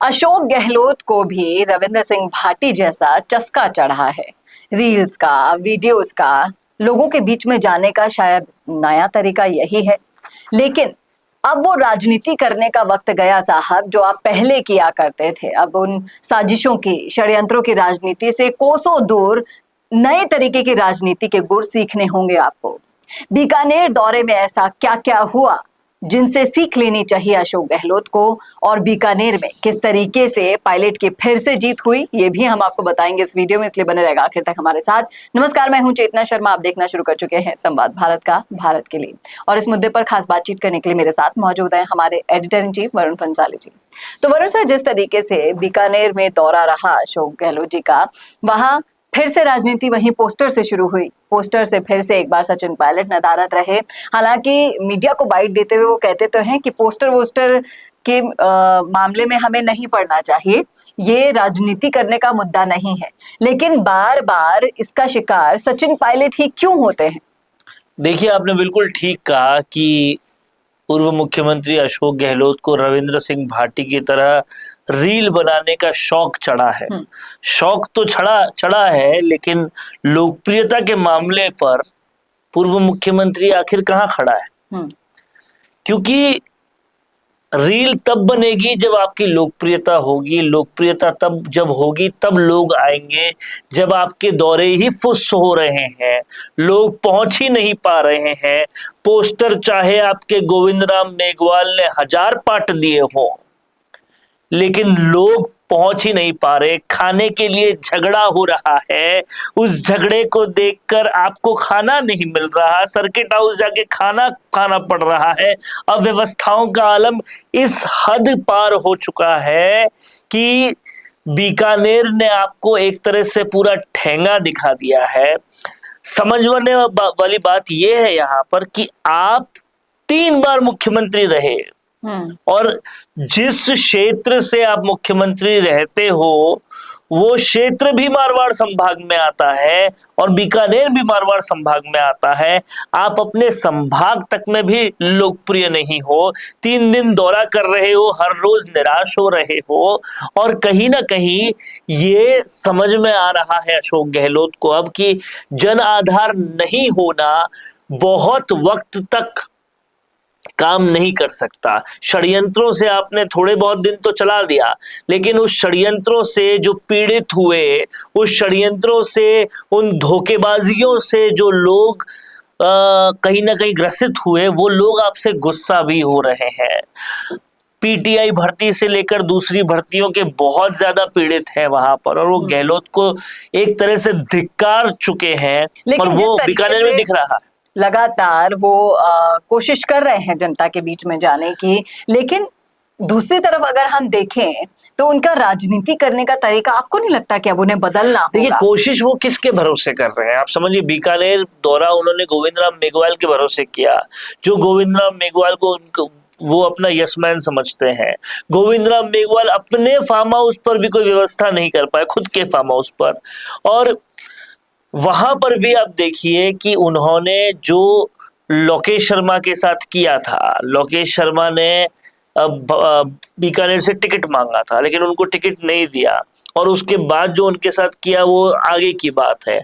अशोक गहलोत को भी रविंद्र सिंह भाटी जैसा चस्का चढ़ा है। रील्स का, वीडियोस का, लोगों के बीच में जाने का शायद नया तरीका यही है। लेकिन अब वो राजनीति करने का वक्त गया साहब, जो आप पहले किया करते थे। अब उन साजिशों की, षड्यंत्रों की राजनीति से कोसों दूर नए तरीके की राजनीति के गुर सीखने होंगे आपको। बीकानेर दौरे में ऐसा क्या क्या हुआ जिनसे सीख लेनी चाहिए अशोक गहलोत को, और बीकानेर में किस तरीके से पायलट की फिर से जीत हुई, ये भी हम आपको बताएंगे इस वीडियो में, इसलिए बने रहेगा आखिर तक हमारे साथ। नमस्कार, मैं हूं चेतना शर्मा, आप देखना शुरू कर चुके हैं संवाद भारत का, भारत के लिए। और इस मुद्दे पर खास बातचीत करने के लिए मेरे साथ मौजूद है हमारे editor in chief Varun Panchali ji. तो वरुण सर, जिस तरीके से बीकानेर में दौरा रहा अशोक गहलोत जी का, वहां फिर से राजनीति वहीं पोस्टर से शुरू हुई। पोस्टर से फिर से एक बार सचिन पायलट नदारद रहे। हालांकि मीडिया को बाइट देते हुए वो कहते तो हैं कि पोस्टर वोस्टर के मामले में हमें नहीं पड़ना चाहिए, ये राजनीति करने का मुद्दा नहीं है। लेकिन बार बार इसका शिकार सचिन पायलट ही क्यों होते हैं? देखिए, आपने बिल्कुल ठीक कहा कि पूर्व मुख्यमंत्री अशोक गहलोत को रविंद्र सिंह भाटी की तरह रील बनाने का शौक चढ़ा है। शौक तो चढ़ा है, लेकिन लोकप्रियता के मामले पर पूर्व मुख्यमंत्री आखिर कहाँ खड़ा है? क्योंकि रील तब बनेगी जब आपकी लोकप्रियता होगी। लोकप्रियता तब जब होगी तब लोग आएंगे जब आपके दौरे ही फुस हो रहे हैं, लोग पहुंच ही नहीं पा रहे हैं। पोस्टर चाहे आपके गोविंद राम मेघवाल ने 1000 पाट दिए हो, लेकिन लोग पहुंच ही नहीं पा रहे। खाने के लिए झगड़ा हो रहा है, उस झगड़े को देखकर आपको खाना नहीं मिल रहा, सर्किट हाउस जाके खाना पड़ रहा है। अव्यवस्थाओं का आलम इस हद पार हो चुका है कि बीकानेर ने आपको एक तरह से पूरा ठेंगा दिखा दिया है। समझने वाली बात यह है यहाँ पर कि आप 3 बार मुख्यमंत्री रहे, और जिस क्षेत्र से आप मुख्यमंत्री रहते हो वो क्षेत्र भी मारवाड़ संभाग में आता है और बीकानेर भी मारवाड़ संभाग में आता है। आप अपने संभाग तक में भी लोकप्रिय नहीं हो। 3 दिन दौरा कर रहे हो, हर रोज निराश हो रहे हो, और कहीं ना कहीं ये समझ में आ रहा है अशोक गहलोत को अब कि जन आधार नहीं होना बहुत वक्त तक काम नहीं कर सकता। षड्यंत्रों से आपने थोड़े बहुत दिन तो चला दिया, लेकिन उस षड्यंत्रों से जो पीड़ित हुए, उस षड्यंत्रों से, उन धोखेबाजियों से जो लोग कहीं ना कहीं ग्रसित हुए, वो लोग आपसे गुस्सा भी हो रहे हैं। पीटीआई भर्ती से लेकर दूसरी भर्तियों के बहुत ज्यादा पीड़ित हैं वहां पर, और वो गहलोत को एक तरह से धिक्कार चुके हैं, और वो बीकानेर में दिख रहा है। लगातार वो कोशिश कर रहे हैं जनता के बीच में जाने की, लेकिन दूसरी तरफ अगर हम देखें तो उनका राजनीति करने का तरीका आपको नहीं लगता कि अब उन्हें बदलना होगा? देखिए, कोशिश वो किसके भरोसे कर रहे हैं आप समझिए। बीकानेर दौरा उन्होंने गोविंद राम मेघवाल के भरोसे किया, जो गोविंद राम मेघवाल को वो अपना यसमैन समझते हैं। गोविंद राम मेघवाल अपने फार्म हाउस पर भी कोई व्यवस्था नहीं कर पाए, खुद के फार्म हाउस पर। और वहां पर भी आप देखिए कि उन्होंने जो लोकेश शर्मा के साथ किया था, लोकेश शर्मा ने बीकानेर से टिकट मांगा था, लेकिन उनको टिकट नहीं दिया, और उसके बाद जो उनके साथ किया वो आगे की बात है।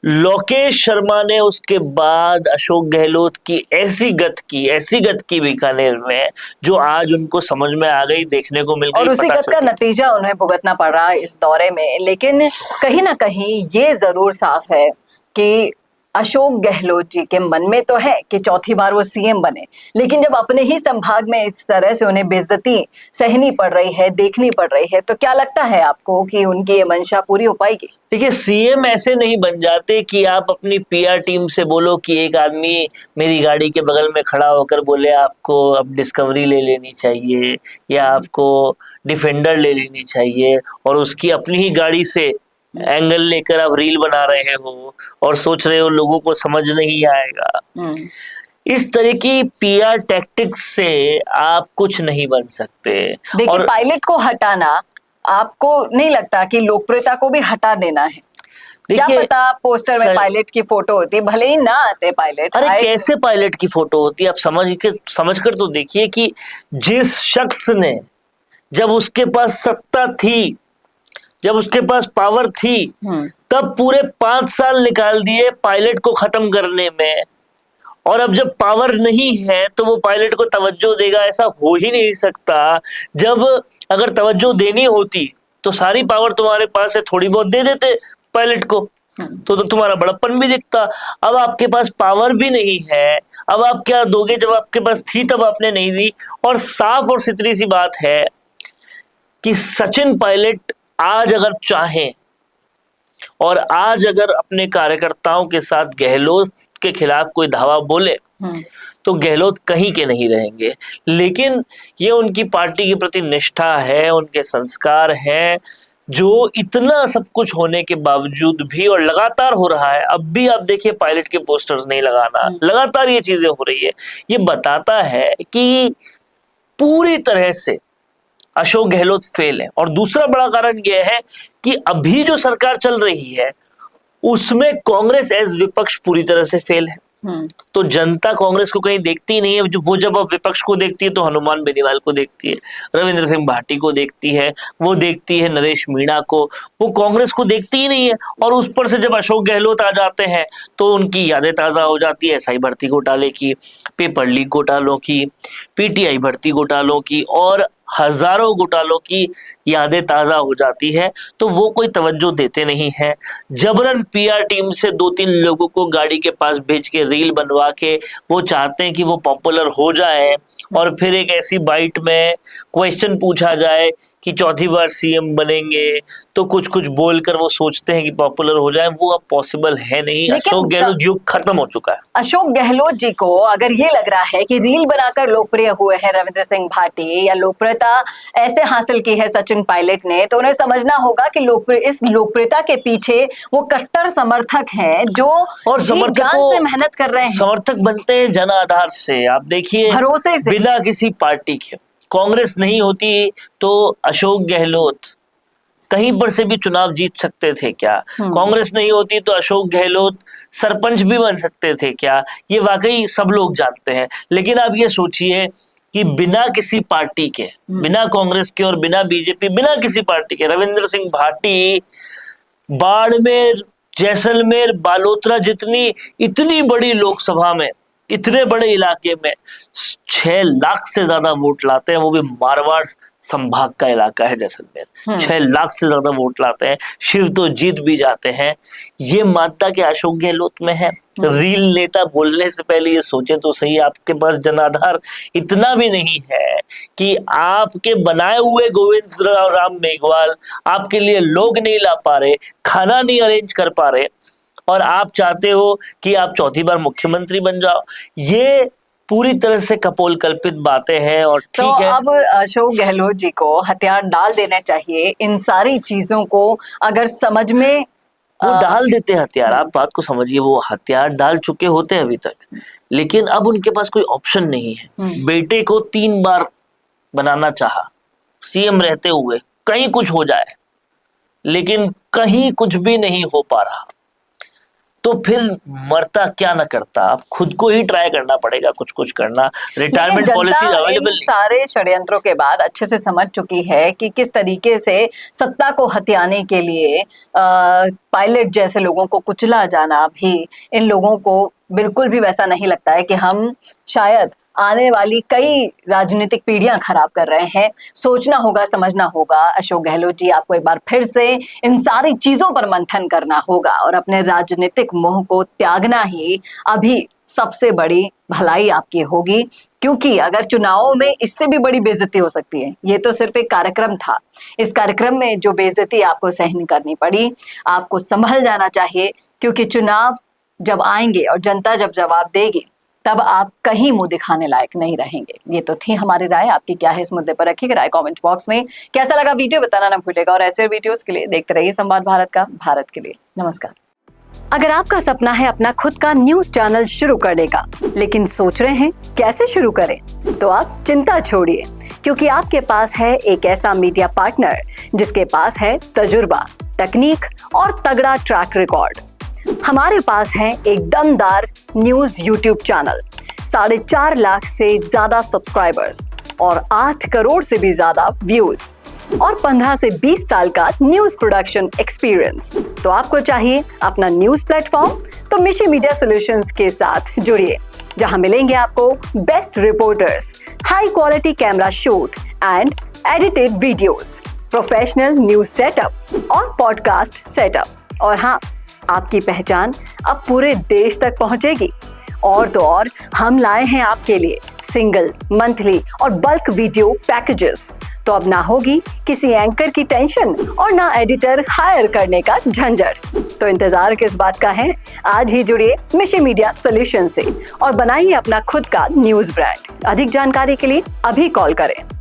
लोकेश शर्मा ने उसके बाद अशोक गहलोत की ऐसी गत की बीकानेर में, जो आज उनको समझ में आ गई, देखने को मिल गई, और उसी गत का नतीजा उन्हें भुगतना पड़ रहा है इस दौरे में। लेकिन कहीं ना कहीं ये जरूर साफ है कि अशोक गहलोत जी के मन में तो है कि चौथी बार वो सीएम बने, लेकिन जब अपने ही संभाग में इस तरह से उन्हें बेइज्जती सहनी पड़ रही है, देखनी पड़ रही है, तो क्या लगता है आपको कि उनकी ये मंशा पूरी हो पाएगी? देखिए, सीएम ऐसे नहीं बन जाते कि आप अपनी पीआर टीम से बोलो कि एक आदमी मेरी गाड़ी के बगल में खड़ा होकर बोले आपको अब डिस्कवरी ले लेनी चाहिए या आपको डिफेंडर ले लेनी चाहिए, और उसकी अपनी ही गाड़ी से एंगल लेकर आप रील बना रहे हो और सोच रहे हो लोगों को समझ नहीं आएगा। इस तरह की पीआर टैक्टिक्स से आप कुछ नहीं बन सकते। देखिए, और पायलट को हटाना आपको नहीं लगता कि लोकप्रियता को भी हटा देना है? क्या पता पोस्टर में पायलट की फोटो होती, भले ही ना आते पायलट। अरे कैसे पायलट की फोटो होती है? आप समझ कर तो देखिए कि जिस शख्स ने जब उसके पास सत्ता थी, जब उसके पास पावर थी, तब पूरे 5 साल निकाल दिए पायलट को खत्म करने में। और अब जब पावर नहीं है तो वो पायलट को तवज्जो देगा, ऐसा हो ही नहीं सकता। जब अगर तवज्जो देनी होती तो सारी पावर तुम्हारे पास है, थोड़ी बहुत दे देते पायलट को, तो तुम्हारा बड़प्पन भी दिखता। अब आपके पास पावर भी नहीं है, अब आप क्या दोगे? जब आपके पास थी तब आपने नहीं दी। और साफ और सितरी सी बात है कि सचिन पायलट आज अगर चाहें और आज अगर अपने कार्यकर्ताओं के साथ गहलोत के खिलाफ कोई धावा बोले तो गहलोत कहीं के नहीं रहेंगे। लेकिन ये उनकी पार्टी के प्रति निष्ठा है, उनके संस्कार हैं, जो इतना सब कुछ होने के बावजूद भी, और लगातार हो रहा है। अब भी आप देखिए पायलट के पोस्टर्स नहीं लगाना, लगातार ये चीजें हो रही है। ये बताता है कि पूरी तरह से अशोक गहलोत फेल है। और दूसरा बड़ा कारण यह है कि अभी जो सरकार चल रही है उसमें कांग्रेस एज विपक्ष पूरी तरह से फेल है। तो जनता कांग्रेस को कहीं देखती ही नहीं है। वो जब अब विपक्ष को देखती है तो हनुमान बेनीवाल को देखती है, रविंद्र सिंह भाटी को देखती है, वो देखती है नरेश मीणा को, वो कांग्रेस को देखती ही नहीं है। और उस पर से जब अशोक गहलोत आ जाते हैं तो उनकी यादें ताजा हो जाती है एसआई भर्ती घोटाले की, पेपर लीक घोटालों की, पीटीआई भर्ती घोटालों की, और हजारों घोटालों की यादें ताजा हो जाती है। तो वो कोई तवज्जो देते नहीं है। जबरन पीआर टीम से 2-3 लोगों को गाड़ी के पास भेज के रील बनवा के वो चाहते हैं कि वो पॉपुलर हो जाए, और फिर एक ऐसी बाइट में क्वेश्चन पूछा जाए कि चौथी बार सीएम बनेंगे तो कुछ कुछ बोलकर वो सोचते हैं कि पॉपुलर हो जाए। वो अब पॉसिबल है नहीं। अशोक गहलोत युग खत्म हो चुका है। अशोक गहलोत जी को अगर ये लग रहा है कि रील बनाकर लोकप्रिय हुए हैं रविंद्र सिंह भाटी, या लोकप्रियता ऐसे हासिल की है सचिन पायलट ने, तो उन्हें समझना होगा कि इस लोकप्रियता के पीछे वो कट्टर समर्थक हैं जो और जान से मेहनत कर रहे हैं। समर्थक बनते हैं जन आधार से। आप देखिए, भरोसे से, बिना किसी पार्टी के। कांग्रेस नहीं होती तो अशोक गहलोत कहीं पर से भी चुनाव जीत सकते थे क्या? कांग्रेस नहीं होती तो अशोक गहलोत सरपंच भी बन सकते थे क्या? ये वाकई सब लोग जानते हैं। लेकिन आप ये सोचिए कि बिना किसी पार्टी के, बिना कांग्रेस के और बिना बीजेपी, बिना किसी पार्टी के, रविंद्र सिंह भाटी बाड़मेर, जैसलमेर, बालोतरा जितनी इतनी बड़ी लोकसभा में, इतने बड़े इलाके में 6 लाख से ज्यादा वोट लाते हैं। वो भी मारवाड़ संभाग का इलाका है जैसलमेर। 6 लाख से ज्यादा वोट लाते हैं। शिव तो जीत भी जाते हैं। ये मानता कि अशोक गहलोत में है। रील नेता बोलने से पहले ये सोचे तो सही, आपके पास जनाधार इतना भी नहीं है कि आपके बनाए हुए गोविंद राम मेघवाल आपके लिए लोग नहीं ला पा रहे, खाना नहीं अरेंज कर पा रहे, और आप चाहते हो कि आप चौथी बार मुख्यमंत्री बन जाओ। ये पूरी तरह से कपोल कल्पित बातें हैं। और ठीक है, अब अशोक गहलोत जी को हथियार डाल देने चाहिए। इन सारी चीजों को अगर समझ में वो डाल देते हथियार। आप बात को समझिए, वो हथियार डाल चुके होते हैं अभी तक, लेकिन अब उनके पास कोई ऑप्शन नहीं है। बेटे को 3 बार बनाना चाहा सीएम रहते हुए, कहीं कुछ हो जाए, लेकिन कहीं कुछ भी नहीं हो पा रहा, तो फिर मरता क्या न करता। अब खुद को ही ट्राई करना पड़ेगा कुछ कुछ करना। रिटायरमेंट पॉलिसी अवेलेबल नहीं। सारे षड्यंत्रों के बाद अच्छे से समझ चुकी है कि किस तरीके से सत्ता को हथियाने के लिए पायलट जैसे लोगों को कुचला जाना भी इन लोगों को बिल्कुल भी वैसा नहीं लगता है कि हम शायद आने वाली कई राजनीतिक पीढ़ियां खराब कर रहे हैं। सोचना होगा, समझना होगा। अशोक गहलोत जी, आपको एक बार फिर से इन सारी चीजों पर मंथन करना होगा और अपने राजनीतिक मोह को त्यागना ही अभी सबसे बड़ी भलाई आपकी होगी। क्योंकि अगर चुनावों में इससे भी बड़ी बेइज्जती हो सकती है। ये तो सिर्फ एक कार्यक्रम था। इस कार्यक्रम में जो बेइज्जती आपको सहन करनी पड़ी, आपको संभल जाना चाहिए। क्योंकि चुनाव जब आएंगे और जनता जब जवाब देगी, तब आप कहीं मुंह दिखाने लायक नहीं रहेंगे। ये तो थी हमारी राय। आपकी क्या है इस मुद्दे पर? रखिएगा राय कमेंट बॉक्स में। कैसा लगा वीडियो बताना ना भूलिएगा, और ऐसे वीडियोस के लिए देखते रहिए संवाद भारत का, भारत के लिए। नमस्कार। अगर आपका सपना है अपना खुद का न्यूज चैनल शुरू करने का, लेकिन सोच रहे हैं कैसे शुरू करें, तो आप चिंता छोड़िए, क्योंकि आपके पास है एक ऐसा मीडिया पार्टनर जिसके पास है तजुर्बा, तकनीक और तगड़ा ट्रैक रिकॉर्ड। हमारे पास है एक दमदार न्यूज यूट्यूब चैनल, 4.5 लाख से ज्यादा सब्सक्राइबर्स और 8 करोड़ से भी ज्यादा व्यूज और 15 से 20 साल का न्यूज प्रोडक्शन एक्सपीरियंस। तो आपको चाहिए अपना न्यूज प्लेटफॉर्म, तो मिशी मीडिया सॉल्यूशंस के साथ जुड़िए, जहां मिलेंगे आपको best reporters, high quality camera shoot and edited videos, professional news setup और पॉडकास्ट सेटअप। और हाँ, आपकी पहचान अब पूरे देश तक पहुंचेगी। और तो और, हम लाए हैं आपके लिए सिंगल, मंथली और बल्क वीडियो पैकेजेस। तो अब ना होगी किसी एंकर की टेंशन और ना एडिटर हायर करने का झंझट। तो इंतजार किस बात का है? आज ही जुड़िए मिशी मीडिया सॉल्यूशन से और बनाइए अपना खुद का न्यूज ब्रांड। अधिक जानकारी के लिए अभी कॉल करें